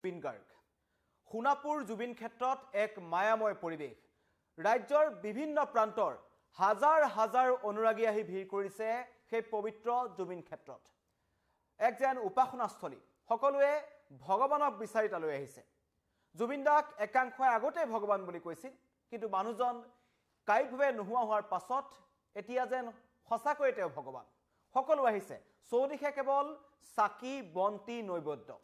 জুবিন গাৰ্গ সোণাপুৰ জুবিন ক্ষেত্ৰত এক মায়াময় পৰিৱেশ ৰাজ্যৰ বিভিন্ন প্ৰান্তৰ হাজাৰ হাজাৰ অনুৰাগী আহি ভিৰ কৰিছে সেই পবিত্ৰ জুবিন ক্ষেত্ৰত এক যেন উপাসনাস্থলী সকলোৱে ভগৱানক বিচাৰি তালৈ আহিছে জুবিন দাক একাংশই আগতে ভগৱান বুলি কৈছিল কিন্তু মানুহজন কাইভাৱে নোহোৱা হোৱাৰ পাছত এতিয়া যেন সঁচাকৈ তেওঁ ভগৱান সকলো আহিছে চৌদিশে কেৱল চাকি বন্তি নৈবেদ্য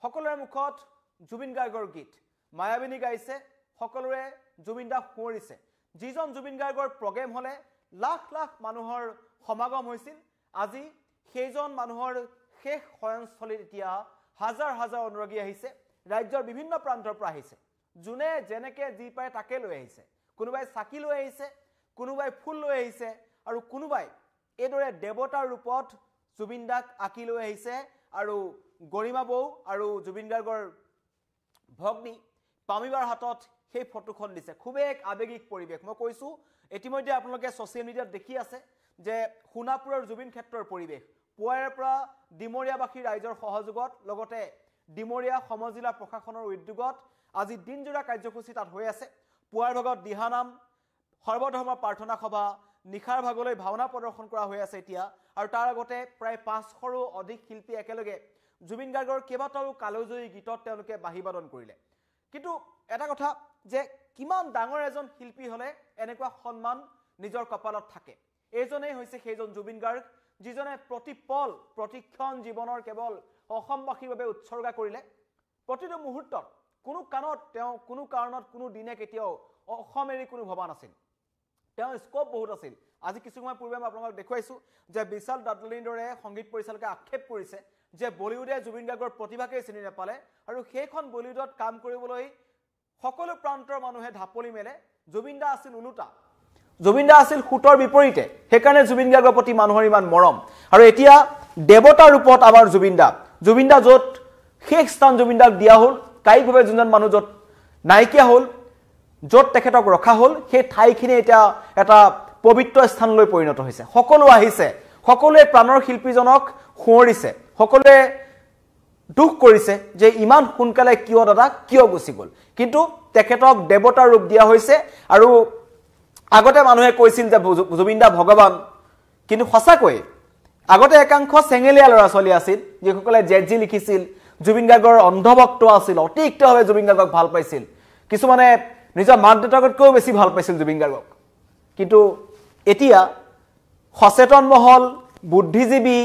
সকলোৰে মুখত জুবিন গাৰ্গৰ গীত মায়াবিনী গাইছে সকলোৰে জুবিন দাক শুৱৰিছে যিজন জুবিন গাৰ্গৰ প্ৰগ্ৰেম হলে লাখ লাখ মানুহৰ সমাগম হৈছিল আজি সেইজন মানুহৰ শেষ শয়নস্থলীত এতিয়া হাজাৰ হাজাৰ অনুৰাগী আহিছে ৰাজ্যৰ বিভিন্ন প্ৰান্তৰ পৰা আহিছে জুনে যেনেকে যি পায় তাকে লৈ আহিছে কোনোবাই চাকি লৈ আহিছে কোনোবাই ফুল লৈ আহিছে আৰু কোনোবাই এদৰে দেৱতাৰ ৰূপত জুবিন দাক আকি লৈ আহিছে আৰু গৰিমা বৌ আৰু জুবিন গাৰ্গৰ ভগ্নী পামিবাৰ হাতত সেই ফটোখন দিছে খুব এক আবেগিক পৰিৱেশ মই কৈছো ইতিমধ্যে আপোনালোকে সোশ্যাল মিডিয়াত দেখি আছে যে সোণাপুৰৰ জুবিন ক্ষেত্ৰৰ পৰিৱেশ পুৱাৰে পৰা ডিমৰিয়াবাসী ৰাইজৰ সহযোগত লগতে ডিমৰিয়া সমজিলা প্ৰশাসনৰ উদ্যোগত আজি দিনজোৰা কাৰ্যসূচী তাত হৈ আছে পুৱাৰ ভাগত দিহানাম সৰ্বধৰ্ম প্ৰাৰ্থনা সভা নিখাৰ ভাগলৈ ভাওনা প্ৰদৰ্শন কৰা হৈ আছে এতিয়া আৰু তাৰ আগতে প্ৰায় 500ৰো অধিক শিল্পী একেলগে জুবিন গাৰ্গৰ কেইবাটাও কালজয়ী গীতত তেওঁলোকে বাহিবাদন কৰিলে কিন্তু এটা কথা যে কিমান ডাঙৰ এজন শিল্পী হলে এনেকুৱা সন্মান নিজৰ কপালত থাকে এজনেই হৈছে সেইজন জুবিন গাৰ্গ যিজনে প্ৰতিপল প্ৰতিক্ষণ জীৱনৰ কেৱল অসমবাসীৰ বাবে উৎসৰ্গা কৰিলে প্ৰতিটো মুহূৰ্তত কোনো কানত তেওঁ কোনো কাৰণত কোনো দিনে কেতিয়াও অসম এৰি কোনো ভবা নাছিল তেওঁৰ স্কোপ বহুত আছিল আজি কিছু সময় পূৰ্বে মই আপোনালোকক দেখুৱাইছো যে বিশাল ডাডলিৰ দৰে সংগীত পৰিচালকে আক্ষেপ কৰিছে যে বলিউডে জুবিন গাৰ্গৰ প্ৰতিভাকে চিনি নাপালে আৰু সেইখন বলিউডত কাম কৰিবলৈ সকলো প্ৰান্তৰ মানুহে ঢাপলি মেলে জুবিন দা আছিল উলুটা জুবিন দা আছিল খুটৰ বিপৰীতে সেইকাৰণে জুবিন গাৰ্গৰ প্ৰতি মানুহৰ ইমান মৰম আৰু এতিয়া দেৱতাৰ ৰূপত আমাৰ জুবিন দা য'ত শেষ স্থান জুবিন দাক দিয়া হ'ল কাইকভাৱে যোনজন মানুহ য'ত নাইকিয়া হ'ল য'ত তেখেতক ৰখা হ'ল সেই ঠাইখিনি এতিয়া এটা পবিত্ৰ স্থানলৈ পৰিণত হৈছে সকলো আহিছে সকলোৱে প্ৰাণৰ শিল্পীজনক শুৱৰিছে সকলোৱে দুখ কৰিছে যে ইমান সোনকালে কিয় দাদা কিয় গুচি গ'ল কিন্তু তেখেতক দেৱতাৰ ৰূপ দিয়া হৈছে আৰু আগতে মানুহে কৈছিল যে জুবিন দা ভগৱান কিন্তু সঁচাকৈ আগতে একাংশ চেঙেলীয়া ল'ৰা ছোৱালী আছিল যিসকলে জেজি লিখিছিল জুবিন গাৰ্গৰ অন্ধভক্ত আছিল অতিৰিক্তভাৱে জুবিন গাৰ্গক ভাল পাইছিল কিছুমানে নিজৰ মাক দেউতাকতকৈও বেছি ভাল পাইছিল জুবিন গাৰ্গক কিন্তু এতিয়া সচেতন মহল বুদ্ধিজীৱী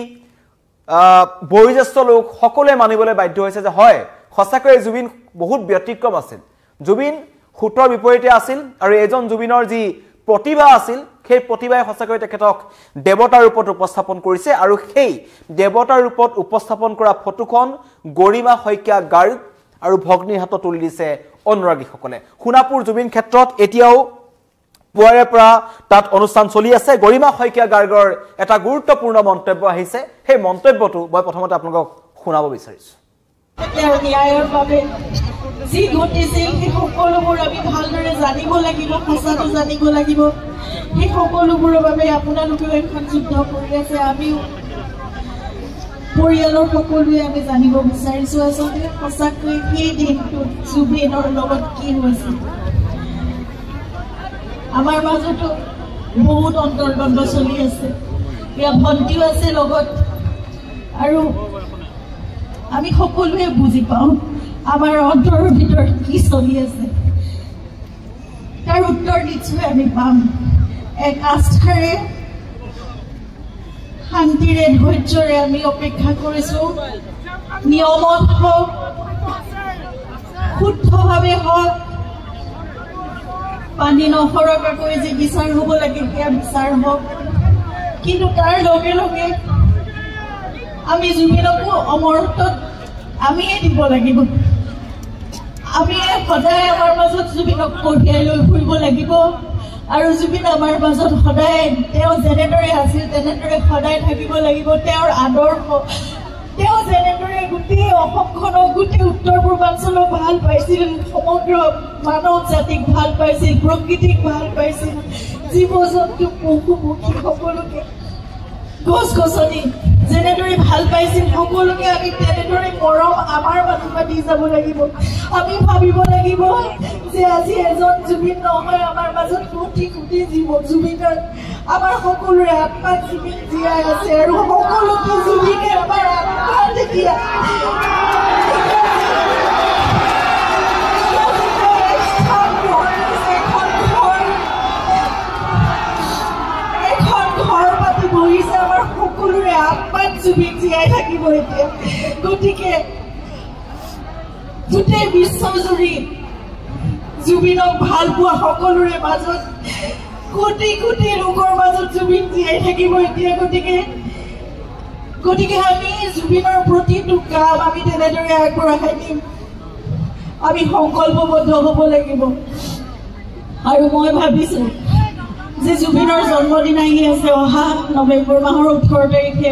বয়োজ্যেষ্ঠ লোক সকলোৱে মানিবলৈ বাধ্য হৈছে যে হয় সঁচাকৈ জুবিন বহুত ব্যতিক্ৰম আছিল জুবিন খুটৰ বিপৰীতে আছিল আৰু এজন জুবিনৰ যি প্ৰতিভা আছিল সেই প্ৰতিভাই সঁচাকৈ তেখেতক দেৱতাৰ ৰূপত উপস্থাপন কৰিছে আৰু সেই দেৱতাৰ ৰূপত উপস্থাপন কৰা ফটোখন গৰিমা শইকীয়া গাৰ্গ আৰু ভগ্নীৰ হাতত তুলি দিছে অনুৰাগীসকলে সোণাপুৰ জুবিন ক্ষেত্ৰত এতিয়াও পুৱাৰে পৰা তাত অনুষ্ঠান চলি আছে গৰিমা শইকীয়া গাৰ্গৰ এটা গুৰুত্বপূৰ্ণ মন্তব্য আহিছে সেই মন্তব্যটো মই প্ৰথমতে আপোনালোকক শুনাব বিচাৰিছো ন্যায়ৰ বাবে যি ঘটিছিল সেই সকলোবোৰ আমি ভালদৰে জানিব লাগিব সঁচাটো জানিব লাগিব সেই সকলোবোৰৰ বাবে আপোনালোকেও এখন যুদ্ধ কৰি আছে আমিও পৰিয়ালৰ সকলোৱে আমি জানিব বিচাৰিছো আচলতে সঁচাকৈ সেই দিনটোত জুবিনৰ লগত কি হৈছিল আমাৰ মাজতো বহুত অন্তৰ্দ্বন্দ্ব চলি আছে ইয়াৰ ভণ্টিও আছে লগত আৰু আমি সকলোৱে বুজি পাওঁ আমাৰ অন্তৰৰ ভিতৰত কি চলি আছে তাৰ উত্তৰ নিশ্চয় আমি পাম এক আস্থাৰে শান্তিৰে ধৈৰ্যৰে আমি অপেক্ষা কৰিছো নিয়মত হওক শুদ্ধভাৱে হওক পানী নসৰকাকৈ যে বিচাৰ হ'ব লাগে সেয়া বিচাৰ হওক কিন্তু তাৰ লগে লগে আমি জুবিনকো অমৰত্বত আমিয়ে দিব লাগিব আমি সদায় আমাৰ মাজত জুবিনক কঢ়িয়াই লৈ ফুৰিব লাগিব আৰু জুবিন আমাৰ মাজত সদায় তেওঁ যেনেদৰে আছিল তেনেদৰে সদায় থাকিব লাগিব তেওঁৰ আদৰ্শ তেওঁ যেনেদৰে গোটেই অসমখনক গোটেই উত্তৰ পূৰ্বাঞ্চলক ভাল পাইছিল সমগ্ৰ মানৱ জাতিক ভাল পাইছিল প্ৰকৃতিক ভাল পাইছিল জীৱ জন্তু পশু পক্ষী সকলোকে গছ গছনি যেনেদৰে ভাল পাইছিল সকলোকে আমি তেনেদৰে মৰম আমাৰ মাজৰ পৰা দি যাব লাগিব আমি ভাবিব লাগিব যে আজি এজন জুবিন নহয় আমাৰ মাজত কোটি কোটি জীৱ জুবিনৰ আমাৰ সকলোৰে আত্মাত জুবিন জীয়াই আছে আৰু সকলোকে জুবিনে আমাৰ আত্মা দেখি বহিছে আমাৰ সকলোৰে আত্মাত জুবিন জীয়াই থাকিব এতিয়া গতিকে গোটেই বিশ্বজুৰি জুবিনক ভাল পোৱা সকলোৰে মাজত কোটি কোটি লোকৰ মাজত জুবিন জীয়াই থাকিব এতিয়া গতিকে আমি জুবিনৰ প্ৰতিটো কাম আমি তেনেদৰে আগবঢ়াই দিম আমি সংকল্পবদ্ধ হ'ব লাগিব আৰু মই ভাবিছো যে জুবিনৰ জন্মদিন আহি আছে অহা নৱেম্বৰ মাহৰ 18 তাৰিখে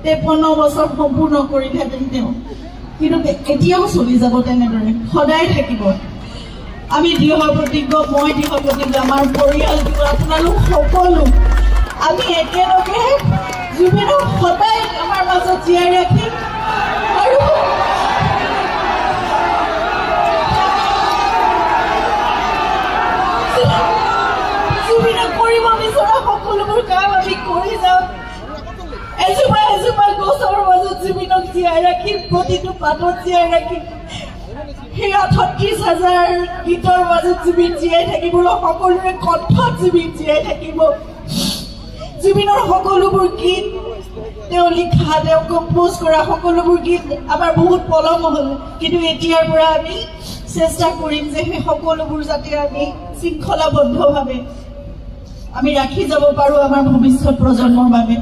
53 বছৰ সম্পূৰ্ণ কৰিলেহেঁতেন তেওঁ কিন্তু এতিয়াও চলি যাব তেনেদৰে সদায় থাকিব আমি দৃঢ় প্ৰতিজ্ঞ মই দৃঢ় প্ৰতিজ্ঞ আমাৰ পৰিয়ালটো আপোনালোক সকলো আমি একেলগে জুবিনক সদায় আমাৰ মাজত জীয়াই ৰাখিম আৰু সকলোবোৰ কাম আমি কৰি যাম এজোপা এজোপা গছৰ মাজত জুবিনক জীয়াই ৰাখিম প্ৰতিটো পাতত জীয়াই ৰাখিম সেই ৩৮,০০০ গীতৰ মাজত জুবিন জীয়াই থাকিব সকলোৰে কণ্ঠত জুবিন জীয়াই থাকিব জুবিনৰ সকলোবোৰ গীত তেওঁ লিখা তেওঁ কম্পোজ কৰা সকলোবোৰ গীত আমাৰ বহুত পলম হ'ল কিন্তু এতিয়াৰ পৰা আমি চেষ্টা কৰিম যে সেই সকলোবোৰ যাতে আমি শৃংখলাবদ্ধভাৱে আমি ৰাখি যাব পাৰো আমাৰ ভৱিষ্যত প্ৰজন্মৰ বাবে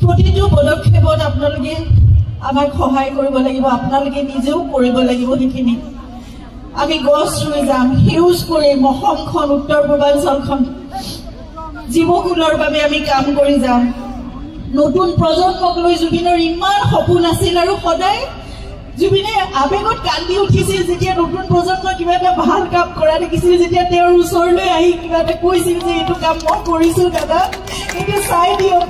প্ৰতিটো পদক্ষেপত আপোনালোকে আমাক সহায় কৰিব লাগিব আপোনালোকে নিজেও কৰিব লাগিব সেইখিনি আমি গছ ৰুই যাম সেউজ কৰিম অসমখন উত্তৰ পূৰ্বাঞ্চলখন জীৱকুলৰ বাবে আমি কাম কৰি যাম নতুন প্ৰজন্মক লৈ জুবিনৰ ইমান সপোন আছিল আৰু সদায় জুবিনে আবেগত কান্দি উঠিছিল যেতিয়া নতুন প্ৰজন্মই কিবা এটা ভাল কাম কৰা দেখিছিল যেতিয়া তেওঁৰ ওচৰলৈ আহি কিবা এটা কৈছিল যে এইটো কাম মই কৰিছো দাদা এইটো চাই দিয়ক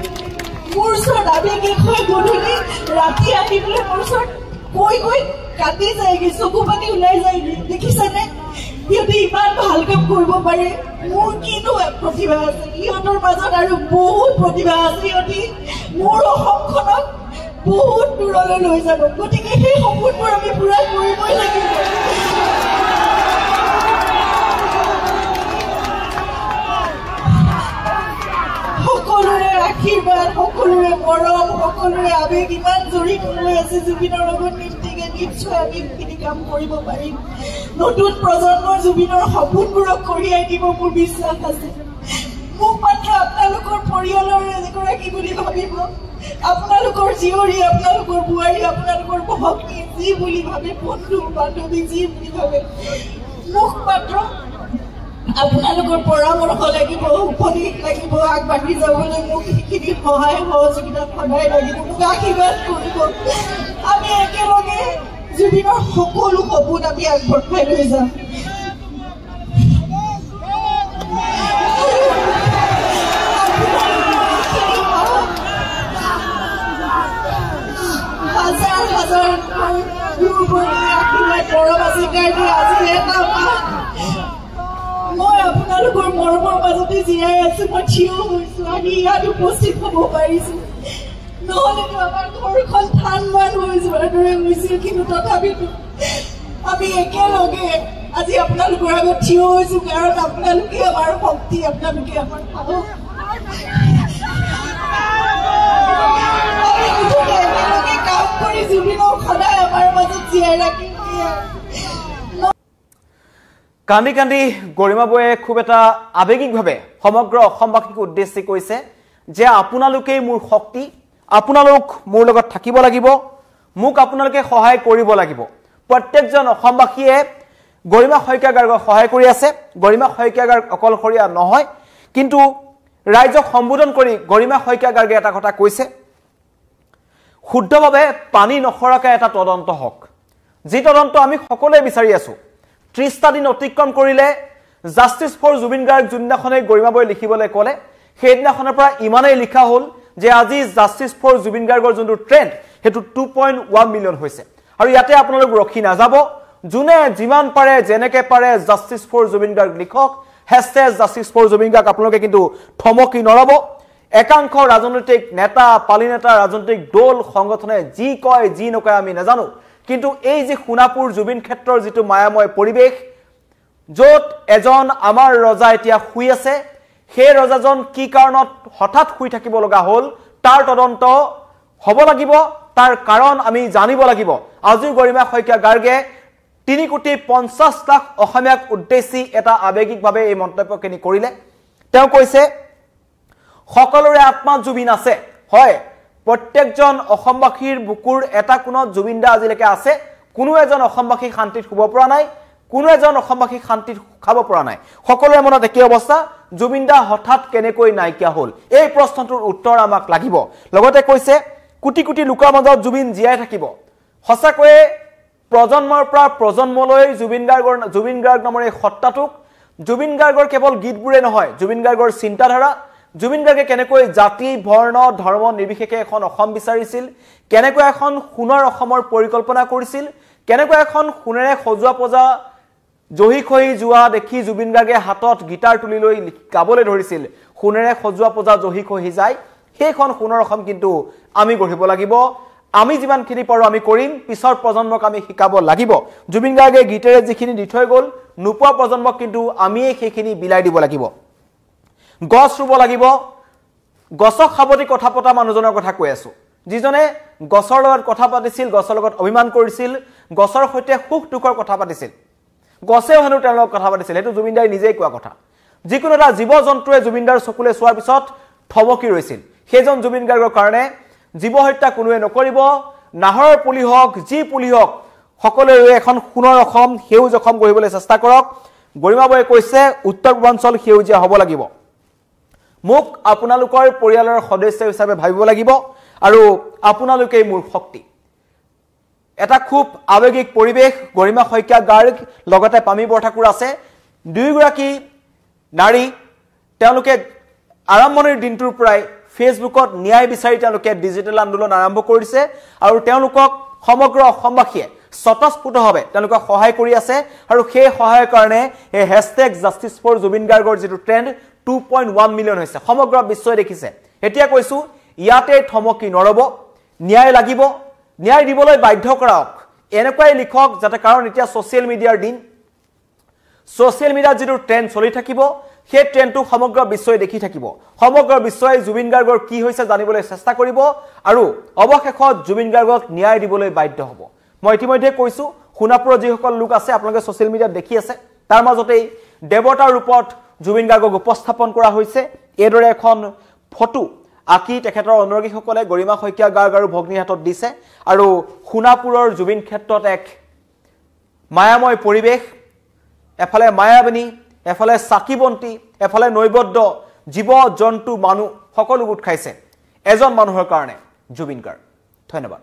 মোৰ ওচৰত আবেগিক হৈ গধূলি ৰাতি আহি পেলাই মোৰ ওচৰত কৈ কাটি যায়গৈ চকু পানী ওলাই যায়গৈ দেখিছানে সিহঁতে ইমান ভাল কাম কৰিব পাৰে মোৰ কিনো প্ৰতিভা আছে সিহঁতৰ মাজত আৰু বহুত প্ৰতিভা আছে সিহঁতি মোৰ অসমখনক বহুত দূৰলৈ লৈ যাব গতিকে সেই সপোনবোৰ আমি পূৰা কৰিবই লাগিব সকলোৰে আশীৰ্বাদ সকলোৰে মৰম সকলোৰে আবেগ ইমান জড়িত হৈ আছে জুবিনৰ লগত নিশ্চয় আমি সেইখিনি কাম কৰিব পাৰিম নতুন প্ৰজন্মৰ জুবিনৰ সপোনবোৰক কঢ়িয়াই দিব মোৰ বিশ্বাস আছে মোক মাত্ৰ আপোনালোকৰ পৰিয়ালৰ এগৰাকী বুলি ভাবিব আপোনালোকৰ জীয়ৰী আপোনালোকৰ বোৱাৰী আপোনালোকৰ ভগ্নী যি বুলি ভাবে বন্ধু বান্ধৱী যি বুলি ভাবে মোক মাত্ৰ আপোনালোকৰ পৰামৰ্শ লাগিব উপদেশ লাগিব আগবাঢ়ি যাবলৈ মোক সেইখিনি সহায় সহযোগিতা সদায় লাগিব মোক আশীৰ্বাদ কৰিব আমি একেলগে জুবিনৰ সকলো সপোন আমি আগবঢ়াই লৈ যাম হাজাৰ হাজাৰ মৰম আছে কাৰণে আজি এটা মই আপোনালোকৰ মৰমৰ মাজতে জীয়াই আছো মই থিয় হৈছো আমি ইয়াত উপস্থিত হ'ব পাৰিছো নহ'লেতো আমাৰ ঘৰখন থান মান হৈ যোৱাৰ দৰে হৈছিল কিন্তু তথাপিতো আমি একেলগে আজি আপোনালোকৰ আগত থিয় হৈছো কাৰণ আপোনালোকে আমাৰ শক্তি আপোনালোকে আমাৰ সাহস একেলগে কাম কৰি জুবিনক সদায় আমাৰ মাজত জীয়াই ৰাখিম কান্দি কান্দি গৰিমা বয়ে খুব এটা আবেগিকভাৱে সমগ্ৰ অসমবাসীক উদ্দেশ্যি কৈছে যে আপোনালোকেই মোৰ শক্তি আপোনালোক মোৰ লগত থাকিব লাগিব মোক আপোনালোকে সহায় কৰিব লাগিব প্ৰত্যেকজন অসমবাসীয়ে গৰিমা শইকীয়াগাৰ্গক সহায় কৰি আছে গৰিমা শইকীয়াগাৰ্গ অকলশৰীয়া নহয় কিন্তু ৰাইজক সম্বোধন কৰি গৰিমা শইকীয়াগাৰ্গে এটা কথা কৈছে শুদ্ধভাৱে পানী নখৰাকে এটা তদন্ত হওক যি তদন্ত আমি সকলোৱে বিচাৰি আছো 30টা দিন অতিক্ৰম কৰিলে জাস্টিস ফৰ জুবিন গাৰ্গ যোনদিনাখনে গৰিমা বয়ে লিখিবলৈ ক'লে সেইদিনাখনৰ পৰা ইমানেই লিখা হ'ল যে আজি জাষ্টিস ফৰ জুবিন গাৰ্গৰ যোনটো ট্ৰেন্ড হেতু 2.1 মিলিয়ন হৈছে আৰু ইয়াতে আপোনালোক ৰখি না যাব জুনে যিমান পাৰে জেনেকে পাৰে জাষ্টিস ফৰ জুবিন গাৰ্গ লিখক #জাষ্টিস ফৰ জুবিন গাৰ্গ আপোনালোকে কিন্তু থমকি নৰব একাংশ ৰাজনৈতিক নেতা পালি নেতা ৰাজনৈতিক দল সংগঠনে যি কয় যি নকয় আমি নাজানো কিন্তু এই যে খুনাপুৰ জুবিন ক্ষেত্ৰৰ যেটো মায়াময় পৰিবেশ যত এজন আমাৰ ৰজা এতিয়া শুই আছে সেই ৰজাজন কি কাৰণত হঠাৎ শুই থাকিব লগা হল তাৰ তদন্ত হ'ব লাগিব তাৰ কাৰণ আমি জানিব লাগিব আজি গৰিমা শইকীয়া গাৰ্গে 3,50,00,000 অসমীয়াক উদ্দেশ্যি এটা আবেগিকভাৱে এই মন্তব্যখিনি কৰিলে তেওঁ কৈছে সকলোৰে আত্মাত জুবিন আছে হয় প্ৰত্যেকজন অসমবাসীৰ বুকুৰ এটা কোণত জুবিন দা আজিলৈকে আছে কোনো এজন অসমবাসী শান্তিত শুব পৰা নাই কোনো এজন অসমবাসী শান্তিত খাব পৰা নাই সকলোৰে মনত একে অৱস্থা জুবিন দা হঠাৎ কেনেকৈ নাইকিয়া হল এই প্ৰশ্নটোৰ উত্তৰ আমাক লাগিব লগতে কৈছে কোটি কোটি লোকৰ মাজত জুবিন জীয়াই থাকিব সঁচাকৈয়ে প্ৰজন্মৰ পৰা প্ৰজন্মলৈ জুবিন গাৰ্গ নামৰ এই সত্তাটোক জুবিন গাৰ্গৰ কেৱল গীতবোৰে নহয় জুবিন গাৰ্গৰ চিন্তাধাৰা জুবিন গাৰ্গে কেনেকৈ জাতি বৰ্ণ ধৰ্ম নিৰ্বিশেষে এখন অসম বিচাৰিছিল কেনেকৈ এখন সোণৰ অসমৰ পৰিকল্পনা কৰিছিল কেনেকৈ এখন সোণেৰে সজোৱা পজা জহি খহি যোৱা দেখি জুবিন গাৰ্গে হাতত গিটাৰ তুলি লৈ গাবলৈ ধৰিছিল সোণেৰে সজোৱা পজা জহি খহি যায় সেইখন সোণৰ অসম কিন্তু আমি গঢ়িব লাগিব আমি যিমানখিনি পাৰো আমি কৰিম পিছৰ প্ৰজন্মক আমি শিকাব লাগিব জুবিন গাৰ্গে গীতেৰে যিখিনি দি থৈ গল নোপোৱা প্ৰজন্মক কিন্তু আমি সেইখিনি বিলাই দিব লাগিব গছ ৰুব লাগিব গছক খাবতি কথা পতা মানুহজনৰ কথা কৈ আছো যিজনে গছৰ লগত কথা পাতিছিল গছৰ লগত অভিমান কৰিছিল গছৰ সৈতে সুখ দুখৰ কথা পাতিছিল গছেও হেনো তেওঁৰ লগত কথা পাতিছিল এটো জুবিন দাই নিজেই কোৱা কথা যিকোনো এটা জীৱ জন্তুৱে জুবিন দাৰ চকুলে চোৱাৰ পিছত থমকি ৰৈছিল সেইজন জুবিন গাৰ্গৰ কাৰণে জীৱ হত্যা কোনোৱে নকৰিব নাহৰৰ পুলি হওক যি পুলি হওক সকলোৱে এখন সোণৰ অসম সেউজ অসম গঢ়িবলৈ চেষ্টা কৰক গৰিমাবয়ে কৈছে উত্তৰ পূৰ্বাঞ্চল সেউজীয়া হ'ব লাগিব মোক আপোনালোকৰ পৰিয়ালৰ সদস্য হিচাপে ভাবিব লাগিব আৰু আপোনালোকেই মোৰ শক্তি এটা খুব আবেগিক পৰিবেশ গৰিমা শইকীয়া গাৰ্গ লগতে পামি বৰঠাকুৰ আছে দুইগৰাকী নাৰী তেওঁলোকে আৰম্ভণিৰ দিনটোৰ পৰাই ফেসবুকত ন্যায় বিচাৰি তেওঁলোকে ডিজিটেল আন্দোলন আৰম্ভ কৰিছে আৰু তেওঁলোকক সমগ্ৰ অসমবাসীয়ে স্বতঃস্ফূৰ্তভাৱে তেওঁলোকক সহায় কৰি আছে আৰু সেই সহায়ৰ কাৰণে এই #জাষ্টিস ফৰ জুবিন গাৰ্গৰ যেটো ট্ৰেন্ড 2.1 মিলিয়ন হৈছে সমগ্ৰ বিশ্বই দেখিছে এতিয়া কৈছো ইয়াতে থমকি নৰব ন্যায় লাগিব ন্যায় দিবলৈ বাধ্য কৰাওক এনেকৈ লিখক যাতে কাৰণ এতিয়া সোশ্যাল মিডিয়াৰ দিন সোশ্যাল মিডিয়াত যেটো ট্ৰেন্ড চলি থাকিব সেই ট্ৰেন্ডটো সমগ্ৰ বিশ্বই দেখি থাকিব সমগ্ৰ বিশ্বই জুবিন গাৰ্গৰ কি হৈছে জানিবলৈ চেষ্টা কৰিব আৰু অৱশেষত জুবিন গাৰ্গক ন্যায় দিবলৈ বাধ্য হ'ব মই ইতিমধ্যে কৈছো খুনাপুৰৰ যিসকল লোক আছে আপোনালোকে সোশ্যাল মিডিয়াত দেখি আছে তাৰ মাজতেই দেৱতাৰ ৰূপত জুবিন গাৰ্গক উপস্থাপন কৰা হৈছে এদৰে এখন ফটো আকি তেখেতৰ অনুৰাগীসকলে গৰিমা শইকীয়া গাৰ্গ আৰু ভগ্নীৰ হাতত দিছে আৰু খুনাপুৰৰ জুবিন ক্ষেত্ৰত এক মায়াময় পৰিবেশ এফালে মায়াবনী এফালে সাকিবন্তি এফালে নৈবদ্য জীৱ জন্তু মানুহ সকলো গোট খাইছে এজন মানুহৰ কাৰণে জুবিন গাৰ্গ ধন্যবাদ